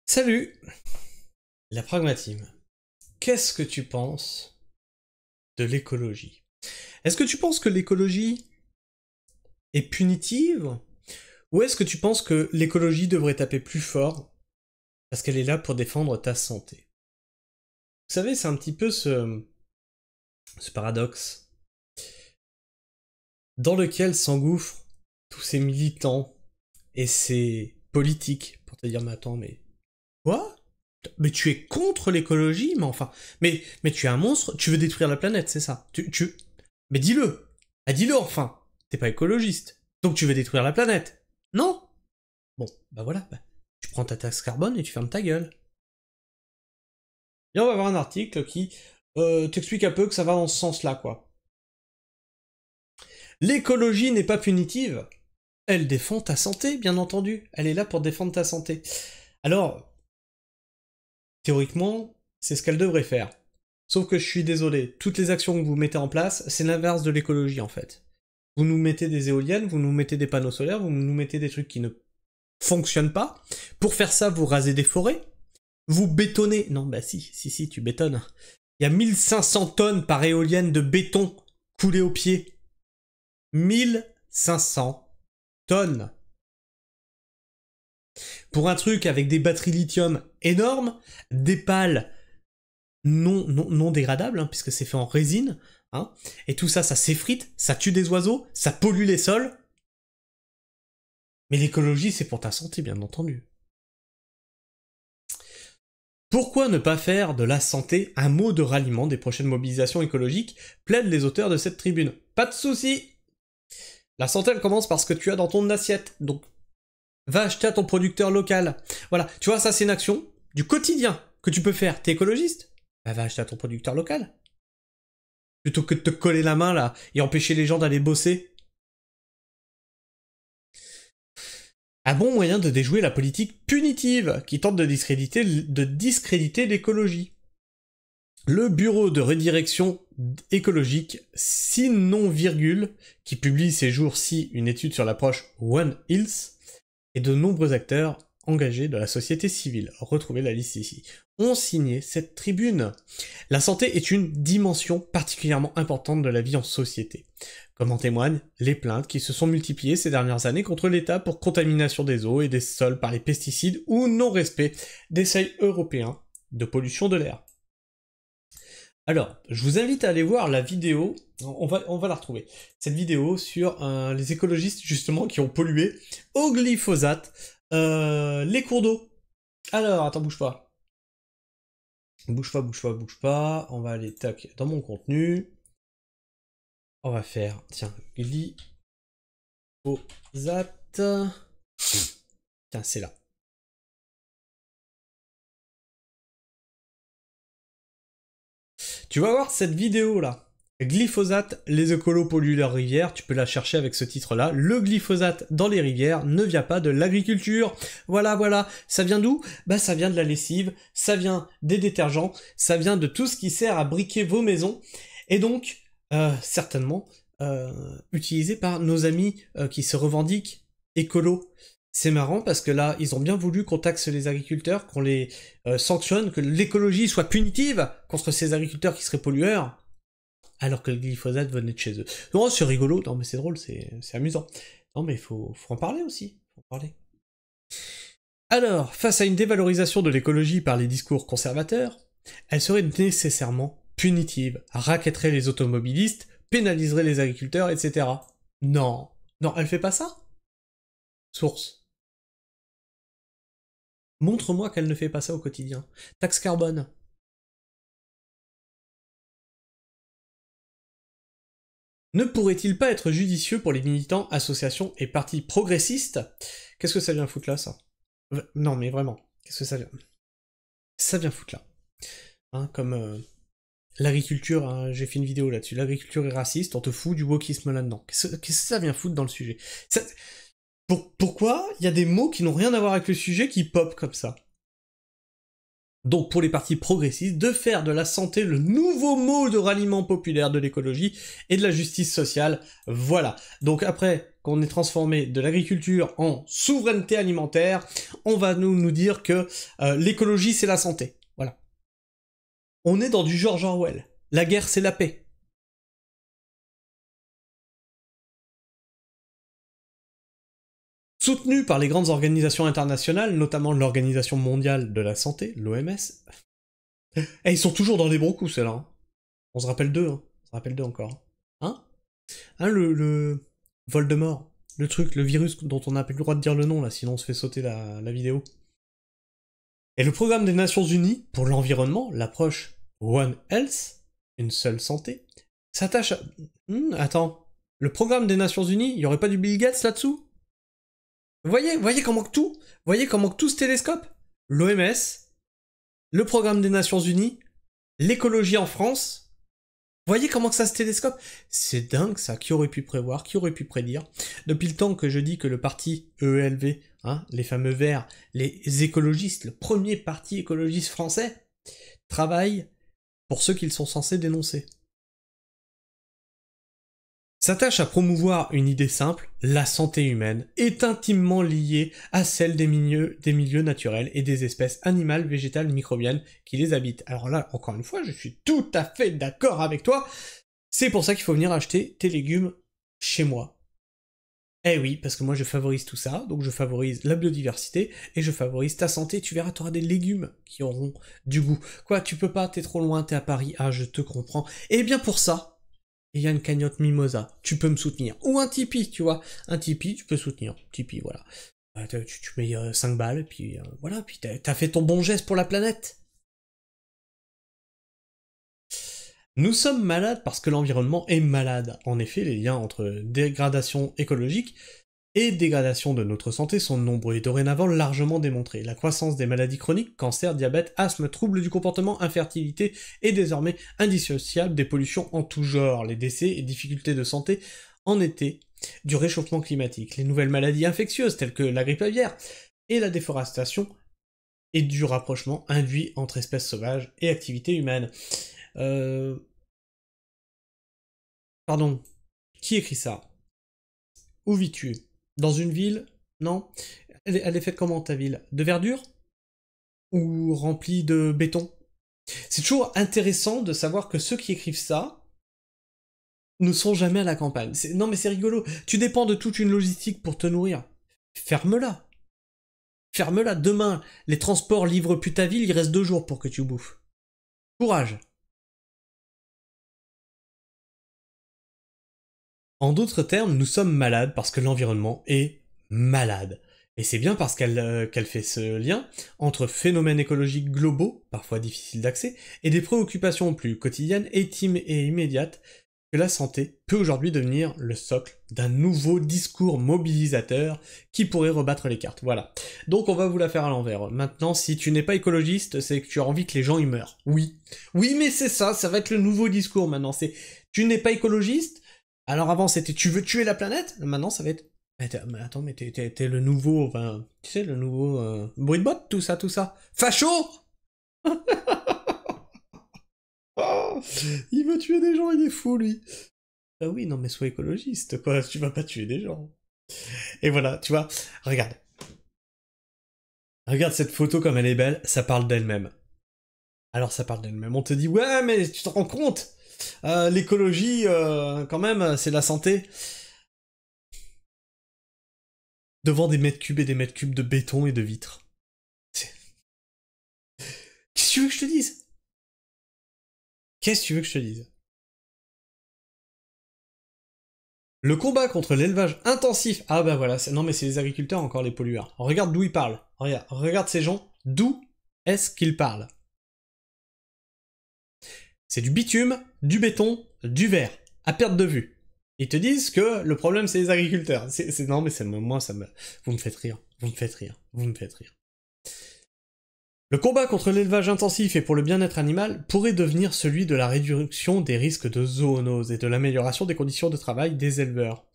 Salut, la pragmatisme. Qu'est-ce que tu penses de l'écologie? Est-ce que tu penses que l'écologie est punitive? Ou est-ce que tu penses que l'écologie devrait taper plus fort parce qu'elle est là pour défendre ta santé? Vous savez, c'est un petit peu ce paradoxe dans lequel s'engouffrent tous ces militants et ces politiques pour te dire, mais attends, mais quoi? Mais tu es contre l'écologie? Mais enfin, mais tu es un monstre, tu veux détruire la planète, c'est ça? Mais dis-le! Ah, dis-le enfin! T'es pas écologiste, donc tu veux détruire la planète? Non? Bon, bah voilà, bah, tu prends ta taxe carbone et tu fermes ta gueule. Et on va avoir un article qui t'explique un peu que ça va dans ce sens-là, quoi. L'écologie n'est pas punitive, elle défend ta santé, bien entendu. Elle est là pour défendre ta santé. Alors, théoriquement, c'est ce qu'elle devrait faire. Sauf que je suis désolé, toutes les actions que vous mettez en place, c'est l'inverse de l'écologie en fait. Vous nous mettez des éoliennes, vous nous mettez des panneaux solaires, vous nous mettez des trucs qui ne fonctionnent pas. Pour faire ça, vous rasez des forêts, vous bétonnez... Non, bah si, tu bétonnes. Il y a 1500 tonnes par éolienne de béton coulé au pied. 1500 tonnes. Pour un truc avec des batteries lithium énormes, des pales non dégradables, hein, puisque c'est fait en résine, hein, et tout ça, ça s'effrite, ça tue des oiseaux, ça pollue les sols. Mais l'écologie, c'est pour ta santé, bien entendu. Pourquoi ne pas faire de la santé un mot de ralliement des prochaines mobilisations écologiques, plaident les auteurs de cette tribune? Pas de souci. La santé, elle commence par ce que tu as dans ton assiette, donc va acheter à ton producteur local. Voilà, tu vois, ça c'est une action du quotidien que tu peux faire. T'es écologiste? Bah, va acheter à ton producteur local. Plutôt que de te coller la main là et empêcher les gens d'aller bosser. Un bon moyen de déjouer la politique punitive qui tente de discréditer l'écologie. Le bureau de redirection écologique Sinon Virgule, qui publie ces jours-ci une étude sur l'approche One Health, et de nombreux acteurs engagés de la société civile, retrouvez la liste ici, ont signé cette tribune. La santé est une dimension particulièrement importante de la vie en société, comme en témoignent les plaintes qui se sont multipliées ces dernières années contre l'État pour contamination des eaux et des sols par les pesticides ou non-respect des seuils européens de pollution de l'air. Alors, je vous invite à aller voir la vidéo, on va la retrouver, cette vidéo sur les écologistes justement qui ont pollué au glyphosate les cours d'eau. Alors, attends, bouge pas. Bouge pas, on va aller, tac, dans mon contenu. On va faire, tiens, glyphosate. Tiens, c'est là. Tu vas voir cette vidéo là. Glyphosate, les écolos polluent leurs rivières, tu peux la chercher avec ce titre-là. Le glyphosate dans les rivières ne vient pas de l'agriculture. Voilà. Ça vient d'où? Bah ça vient de la lessive, ça vient des détergents, ça vient de tout ce qui sert à briquer vos maisons. Et donc, certainement, utilisé par nos amis qui se revendiquent écolos. C'est marrant parce que là, ils ont bien voulu qu'on taxe les agriculteurs, qu'on les sanctionne, que l'écologie soit punitive contre ces agriculteurs qui seraient pollueurs, alors que le glyphosate venait de chez eux. Non, c'est rigolo, non mais c'est drôle, c'est amusant. Non mais faut en parler aussi, faut en parler. Alors, face à une dévalorisation de l'écologie par les discours conservateurs, elle serait nécessairement punitive, racquetterait les automobilistes, pénaliserait les agriculteurs, etc. Non, elle fait pas ça. Source. Montre-moi qu'elle ne fait pas ça au quotidien. Taxe carbone. Ne pourrait-il pas être judicieux pour les militants, associations et partis progressistes? Qu'est-ce que ça vient foutre là, ça? Non, mais vraiment, qu'est-ce que ça vient... Ça vient foutre là. Hein, comme l'agriculture, hein, j'ai fait une vidéo là-dessus, l'agriculture est raciste, on te fout du wokisme là-dedans. Qu'est-ce que ça vient foutre dans le sujet? Pourquoi il y a des mots qui n'ont rien à voir avec le sujet qui pop comme ça? Donc pour les partis progressistes, de faire de la santé le nouveau mot de ralliement populaire de l'écologie et de la justice sociale. Voilà. Donc après, qu'on ait transformé de l'agriculture en souveraineté alimentaire, on va nous dire que l'écologie c'est la santé. Voilà. On est dans du George Orwell. La guerre c'est la paix. Soutenu par les grandes organisations internationales, notamment l'Organisation mondiale de la santé, l'OMS, et ils sont toujours dans les bons coups, ceux-là. Hein. On se rappelle d'eux, hein. On se rappelle d'eux encore. Hein, le Voldemort, le truc, le virus dont on n'a plus le droit de dire le nom, là, sinon on se fait sauter la vidéo. Et le programme des Nations Unies pour l'environnement, l'approche One Health, une seule santé, s'attache à... attends, le programme des Nations Unies, il y aurait pas du Bill Gates là-dessous? Voyez comment que tout se télescope. L'OMS, le programme des Nations Unies, l'écologie en France. Voyez comment que ça se télescope. C'est dingue ça, qui aurait pu prévoir, qui aurait pu prédire. Depuis le temps que je dis que le parti EELV, hein, les fameux Verts, les écologistes, le premier parti écologiste français, travaille pour ceux qu'ils sont censés dénoncer. S'attache à promouvoir une idée simple, la santé humaine est intimement liée à celle des milieux naturels et des espèces animales, végétales, microbiennes qui les habitent. Alors là, encore une fois, je suis tout à fait d'accord avec toi, c'est pour ça qu'il faut venir acheter tes légumes chez moi. Eh oui, parce que moi je favorise tout ça, donc je favorise la biodiversité, et je favorise ta santé, tu verras, tu auras des légumes qui auront du goût. Quoi, tu peux pas, t'es trop loin, t'es à Paris, ah je te comprends. Et bien pour ça, il y a une cagnotte Mimosa, tu peux me soutenir. Ou un Tipeee, tu vois. Un Tipeee, tu peux soutenir. Tipeee, voilà. Tu mets 5 balles, et puis voilà, puis t'as fait ton bon geste pour la planète. Nous sommes malades parce que l'environnement est malade. En effet, les liens entre dégradation écologique et dégradation de notre santé sont nombreux et dorénavant largement démontrés. La croissance des maladies chroniques, cancer, diabète, asthme, troubles du comportement, infertilité est désormais indissociable des pollutions en tout genre. Les décès et difficultés de santé en été du réchauffement climatique, les nouvelles maladies infectieuses telles que la grippe aviaire et la déforestation et du rapprochement induit entre espèces sauvages et activités humaines. Pardon, qui écrit ça? Où vis-tu? Dans une ville? Non? Elle est faite comment ta ville? De verdure? Ou remplie de béton? C'est toujours intéressant de savoir que ceux qui écrivent ça ne sont jamais à la campagne. Non mais c'est rigolo, tu dépends de toute une logistique pour te nourrir. Ferme-la. Ferme-la. Demain, les transports livrent plus ta ville, il reste 2 jours pour que tu bouffes. Courage. En d'autres termes, nous sommes malades parce que l'environnement est malade. Et c'est bien parce qu'elle fait ce lien entre phénomènes écologiques globaux, parfois difficiles d'accès, et des préoccupations plus quotidiennes et immédiates, que la santé peut aujourd'hui devenir le socle d'un nouveau discours mobilisateur qui pourrait rebattre les cartes. Voilà. Donc on va vous la faire à l'envers. Maintenant, si tu n'es pas écologiste, c'est que tu as envie que les gens y meurent. Oui. Oui, mais c'est ça va être le nouveau discours maintenant. C'est tu n'es pas écologiste. Alors avant c'était tu veux tuer la planète, maintenant ça va être mais attends mais t'es le nouveau, enfin tu sais le nouveau bruit de botte, tout ça. Facho. Oh, il veut tuer des gens, il est fou lui. Ah oui non mais sois écologiste quoi, tu vas pas tuer des gens. Et voilà, tu vois, regarde. Regarde cette photo comme elle est belle, ça parle d'elle-même. Alors ça parle d'elle-même, on te dit ouais mais tu te rends compte l'écologie, quand même, c'est la santé. Devant des mètres cubes et des mètres cubes de béton et de vitres. Qu'est-ce que tu veux que je te dise? Qu'est-ce que tu veux que je te dise? Le combat contre l'élevage intensif... Ah bah voilà, non mais c'est les agriculteurs encore les pollueurs. Regarde d'où ils parlent. Regarde ces gens, d'où est-ce qu'ils parlent? C'est du bitume, du béton, du verre, à perte de vue. Ils te disent que le problème c'est les agriculteurs. Non mais moi ça me... Vous me faites rire. Le combat contre l'élevage intensif et pour le bien-être animal pourrait devenir celui de la réduction des risques de zoonose et de l'amélioration des conditions de travail des éleveurs.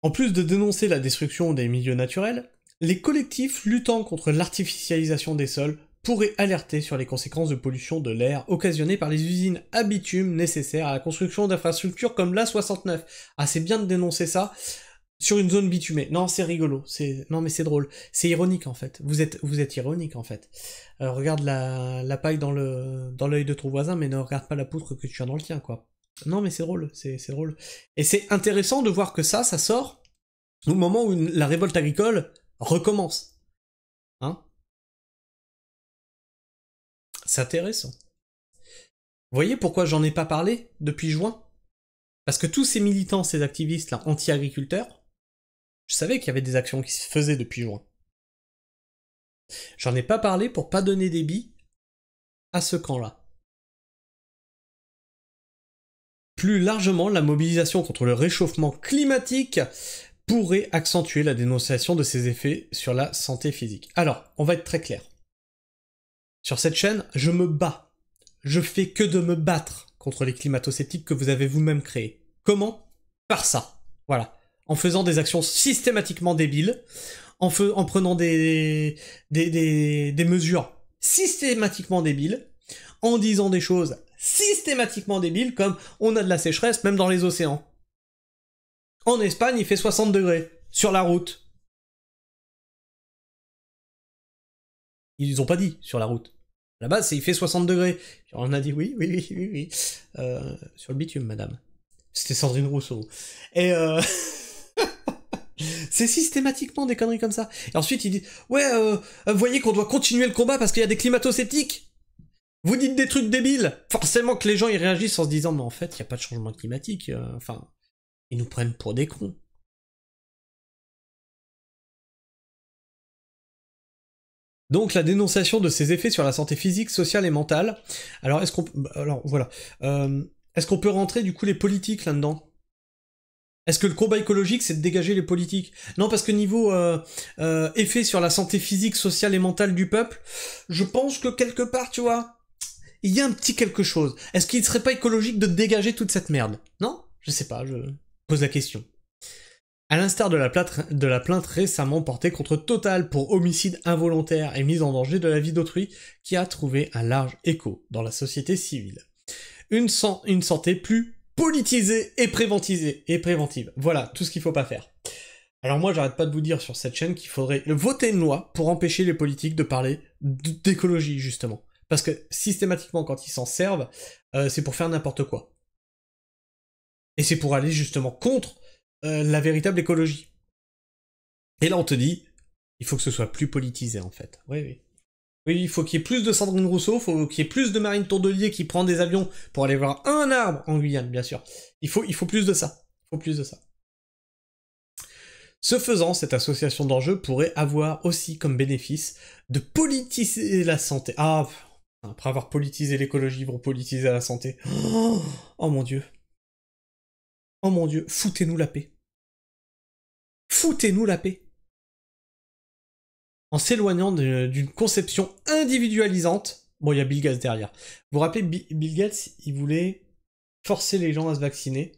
En plus de dénoncer la destruction des milieux naturels, les collectifs luttant contre l'artificialisation des sols pourrait alerter sur les conséquences de pollution de l'air occasionnées par les usines à bitume nécessaires à la construction d'infrastructures comme l'A69. Ah, c'est bien de dénoncer ça sur une zone bitumée. Non, c'est rigolo. Non, mais c'est drôle. C'est ironique, en fait. Vous êtes ironique, en fait. Regarde la paille dans l'œil de ton voisin, mais ne regarde pas la poutre que tu as dans le tien, quoi. Non, mais c'est drôle. C'est drôle. Et c'est intéressant de voir que ça sort au moment où la révolte agricole recommence. Hein? C'est intéressant. Vous voyez pourquoi j'en ai pas parlé depuis juin? Parce que tous ces militants, ces activistes là, anti-agriculteurs, je savais qu'il y avait des actions qui se faisaient depuis juin. J'en ai pas parlé pour pas donner des billes à ce camp-là. Plus largement, la mobilisation contre le réchauffement climatique pourrait accentuer la dénonciation de ses effets sur la santé physique. Alors, on va être très clair. Sur cette chaîne, je me bats. Je fais que de me battre contre les climato-sceptiques que vous avez vous-même créés. Comment? Par ça. Voilà. En faisant des actions systématiquement débiles, en prenant des mesures systématiquement débiles, en disant des choses systématiquement débiles comme on a de la sécheresse même dans les océans. En Espagne, il fait 60 degrés sur la route. Ils ont pas dit sur la route. À la base, c'est il fait 60 degrés. On a dit oui. Sur le bitume, madame. C'était Sandrine Rousseau. Et c'est systématiquement des conneries comme ça. Et ensuite, il dit ouais, vous voyez qu'on doit continuer le combat parce qu'il y a des climato-sceptiques. Vous dites des trucs débiles. Forcément que les gens ils réagissent en se disant mais en fait, il n'y a pas de changement climatique. Enfin, ils nous prennent pour des cons. Donc la dénonciation de ses effets sur la santé physique, sociale et mentale. Alors voilà. Est-ce qu'on peut rentrer du coup les politiques là-dedans? Est-ce que le combat écologique c'est de dégager les politiques? Non, parce que niveau effet sur la santé physique, sociale et mentale du peuple, je pense que quelque part, tu vois, il y a un petit quelque chose. Est-ce qu'il ne serait pas écologique de dégager toute cette merde? Non? Je sais pas, je pose la question. À l'instar de la plainte récemment portée contre Total pour homicide involontaire et mise en danger de la vie d'autrui, qui a trouvé un large écho dans la société civile. Une santé plus politisée et préventive. Voilà, tout ce qu'il faut pas faire. Alors moi, j'arrête pas de vous dire sur cette chaîne qu'il faudrait voter une loi pour empêcher les politiques de parler d'écologie, justement. Parce que systématiquement, quand ils s'en servent, c'est pour faire n'importe quoi. Et c'est pour aller justement contre la véritable écologie. Et là, on te dit, il faut que ce soit plus politisé, en fait. Oui. Oui, il faut qu'il y ait plus de Sandrine Rousseau, il faut qu'il y ait plus de Marine Tourdelier qui prend des avions pour aller voir un arbre en Guyane, bien sûr. Il faut plus de ça. Ce faisant, cette association d'enjeux pourrait avoir aussi comme bénéfice de politiser la santé. Ah, après avoir politisé l'écologie, ils vont politiser la santé. Oh mon Dieu. Oh mon Dieu, foutez-nous la paix. Foutez-nous la paix. En s'éloignant d'une conception individualisante. Bon, il y a Bill Gates derrière. Vous vous rappelez, Bill Gates, il voulait forcer les gens à se vacciner,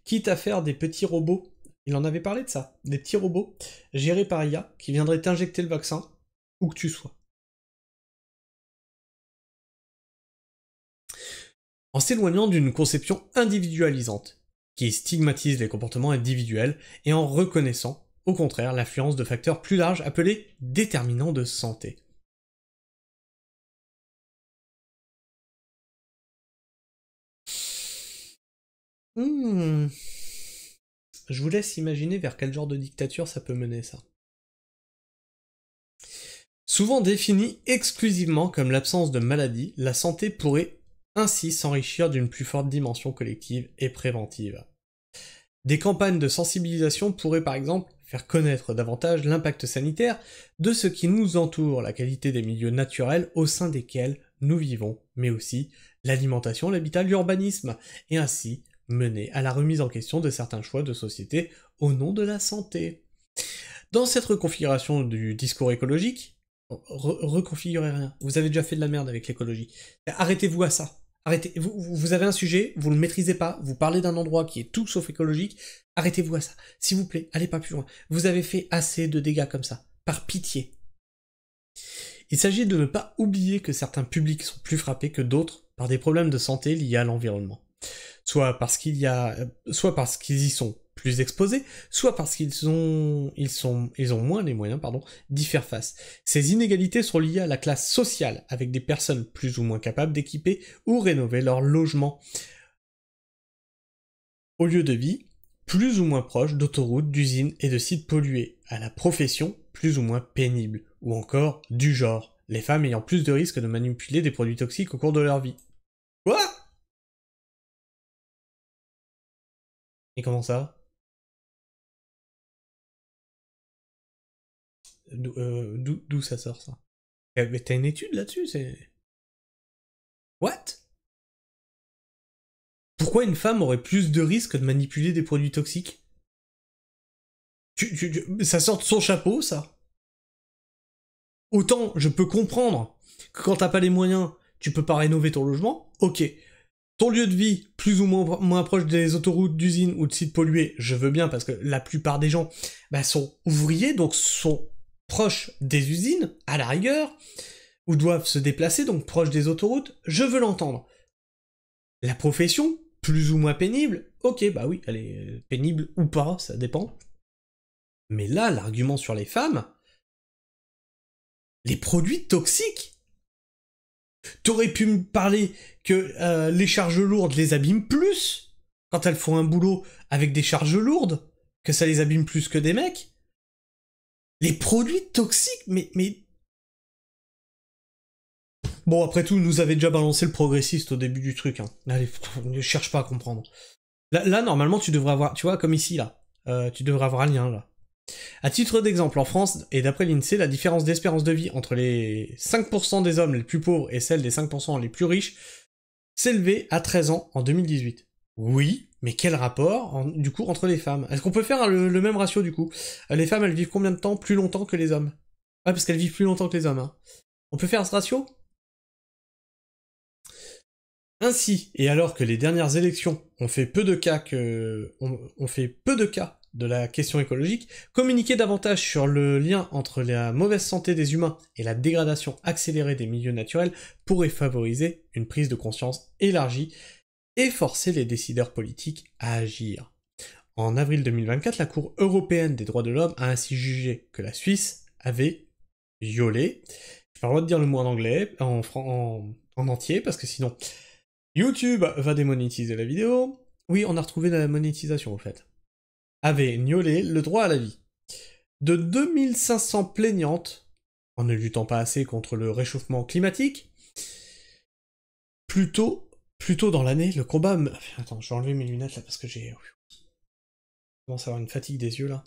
quitte à faire des petits robots. Il en avait parlé de ça. Des petits robots gérés par IA qui viendraient t'injecter le vaccin où que tu sois. En s'éloignant d'une conception individualisante qui stigmatise les comportements individuels et en reconnaissant, au contraire, l'influence de facteurs plus larges appelés déterminants de santé. Je vous laisse imaginer vers quel genre de dictature ça peut mener, ça. Souvent définie exclusivement comme l'absence de maladie, la santé pourrait ainsi s'enrichir d'une plus forte dimension collective et préventive. Des campagnes de sensibilisation pourraient par exemple faire connaître davantage l'impact sanitaire de ce qui nous entoure, la qualité des milieux naturels au sein desquels nous vivons, mais aussi l'alimentation, l'habitat, l'urbanisme, et ainsi mener à la remise en question de certains choix de société au nom de la santé. Dans cette reconfiguration du discours écologique, reconfigurez rien, vous avez déjà fait de la merde avec l'écologie. Arrêtez-vous à ça. Arrêtez, vous avez un sujet, vous le maîtrisez pas, vous parlez d'un endroit qui est tout sauf écologique, arrêtez-vous à ça. S'il vous plaît, allez pas plus loin. Vous avez fait assez de dégâts comme ça. Par pitié. Il s'agit de ne pas oublier que certains publics sont plus frappés que d'autres par des problèmes de santé liés à l'environnement. Soit parce qu'ils y sont plus exposés, soit parce qu'ils ont moins les moyens, d'y faire face. Ces inégalités sont liées à la classe sociale, avec des personnes plus ou moins capables d'équiper ou rénover leur logement au lieu de vie, plus ou moins proche d'autoroutes, d'usines et de sites pollués, à la profession plus ou moins pénible, ou encore du genre, les femmes ayant plus de risques de manipuler des produits toxiques au cours de leur vie. Quoi? Et comment ça? D'où ça sort, ça? Mais t'as une étude là-dessus, c'est... What? Pourquoi une femme aurait plus de risques de manipuler des produits toxiques? Ça sort de son chapeau, ça? Autant je peux comprendre que quand t'as pas les moyens, tu peux pas rénover ton logement, ok. Ton lieu de vie, plus ou moins proche des autoroutes, d'usines ou de sites pollués, je veux bien, parce que la plupart des gens sont ouvriers, donc sont proches des usines, à la rigueur, ou doivent se déplacer, donc proches des autoroutes, je veux l'entendre. La profession, plus ou moins pénible, ok, bah oui, elle est pénible ou pas, ça dépend. Mais là, l'argument sur les femmes, les produits toxiques. T'aurais pu me parler que les charges lourdes les abîment plus quand elles font un boulot avec des charges lourdes, que ça les abîme plus que des mecs. Les produits toxiques, mais... Bon, après tout, nous avait déjà balancé le progressiste au début du truc. Hein. Allez, ne cherche pas à comprendre. Là, normalement, tu devrais avoir... Tu vois, comme ici, là. Tu devrais avoir un lien, là. À titre d'exemple, en France, et d'après l'INSEE, la différence d'espérance de vie entre les 5% des hommes les plus pauvres et celle des 5% les plus riches s'élevait à 13 ans en 2018. Oui, mais quel rapport, du coup, entre les femmes? Est-ce qu'on peut faire le même ratio, du coup? Les femmes, elles vivent combien de temps plus longtemps que les hommes? Ouais, parce qu'elles vivent plus longtemps que les hommes, hein. On peut faire ce ratio? Ainsi, et alors que les dernières élections ont fait peu de cas de la question écologique, communiquer davantage sur le lien entre la mauvaise santé des humains et la dégradation accélérée des milieux naturels pourrait favoriser une prise de conscience élargie et forcer les décideurs politiques à agir. En avril 2024, la Cour européenne des droits de l'homme a ainsi jugé que la Suisse avait violé, j'ai pas le droit de dire le mot en anglais, en entier, parce que sinon YouTube va démonétiser la vidéo. Oui, on a retrouvé la monétisation, au fait. Avait violé le droit à la vie. De 2500 plaignantes, en ne luttant pas assez contre le réchauffement climatique, plus tôt dans l'année, le combat... Attends, je vais enlever mes lunettes, là, parce que j'ai... Je commence à avoir une fatigue des yeux, là.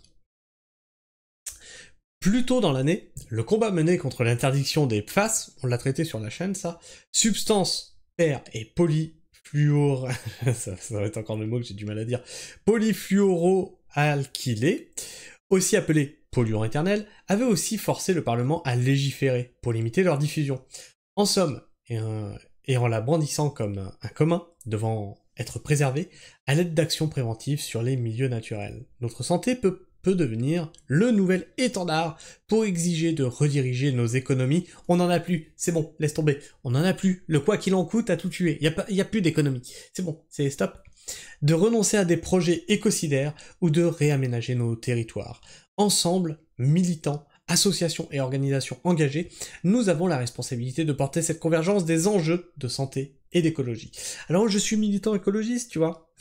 Plus tôt dans l'année, le combat mené contre l'interdiction des PFAS, on l'a traité sur la chaîne, ça, substance et polyfluor... ça va être encore le mot que j'ai du mal à dire. Polyfluoroalkylés, aussi appelés polluants éternels, avait aussi forcé le Parlement à légiférer pour limiter leur diffusion. En somme, et en la brandissant comme un commun devant être préservé à l'aide d'actions préventives sur les milieux naturels. Notre santé peut devenir le nouvel étendard pour exiger de rediriger nos économies. On n'en a plus, c'est bon, laisse tomber. On n'en a plus, le quoi qu'il en coûte a tout tué. Il y a plus d'économie. C'est bon, c'est stop. De renoncer à des projets écocidaires ou de réaménager nos territoires. Ensemble, militants, associations et organisations engagées, nous avons la responsabilité de porter cette convergence des enjeux de santé et d'écologie. Alors je suis militant écologiste, tu vois.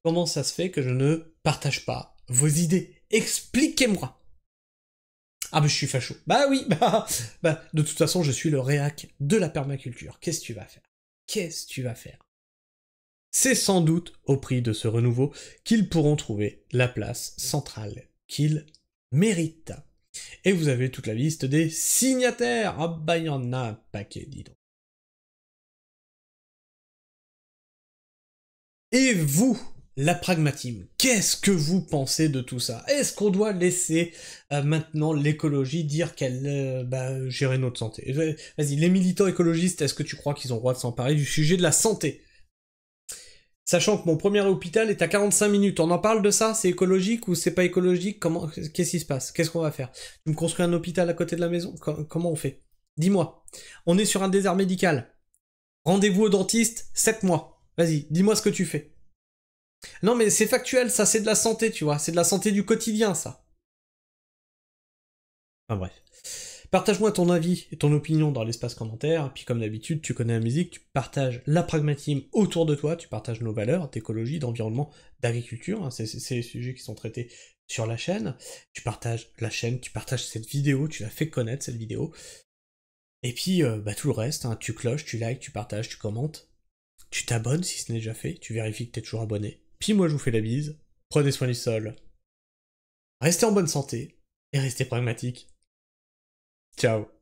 Comment ça se fait que je ne partage pas vos idées? Expliquez-moi. Ah bah je suis facho. Bah oui, de toute façon je suis le réac de la permaculture. Qu'est-ce que tu vas faire? Qu'est-ce que tu vas faire? C'est sans doute au prix de ce renouveau qu'ils pourront trouver la place centrale qu'ils méritent. Et vous avez toute la liste des signataires. Ah bah il y en a un paquet, dis donc. Et vous, la pragmatisme, qu'est-ce que vous pensez de tout ça? Est-ce qu'on doit laisser maintenant l'écologie dire qu'elle gérer notre santé? Vas-y, les militants écologistes, est-ce que tu crois qu'ils ont le droit de s'emparer du sujet de la santé? Sachant que mon premier hôpital est à 45 minutes, on en parle de ça? C'est écologique ou c'est pas écologique? Qu'est-ce qui se passe? Qu'est-ce qu'on va faire? Tu me construis un hôpital à côté de la maison? Comment on fait? Dis-moi. On est sur un désert médical. Rendez-vous au dentiste, 7 mois. Vas-y, dis-moi ce que tu fais. Non mais c'est factuel, ça c'est de la santé, tu vois. C'est de la santé du quotidien, ça. Enfin bref. Partage-moi ton avis et ton opinion dans l'espace commentaire, puis comme d'habitude, tu connais la musique, tu partages la pragmatisme autour de toi, tu partages nos valeurs d'écologie, d'environnement, d'agriculture, hein, c'est les sujets qui sont traités sur la chaîne, tu partages la chaîne, tu partages cette vidéo, tu la fais connaître cette vidéo, et puis tout le reste, hein, tu cloches, tu likes, tu partages, tu commentes, tu t'abonnes si ce n'est déjà fait, tu vérifies que t'es toujours abonné, puis moi je vous fais la bise, prenez soin du sol, restez en bonne santé, et restez pragmatique. Ciao.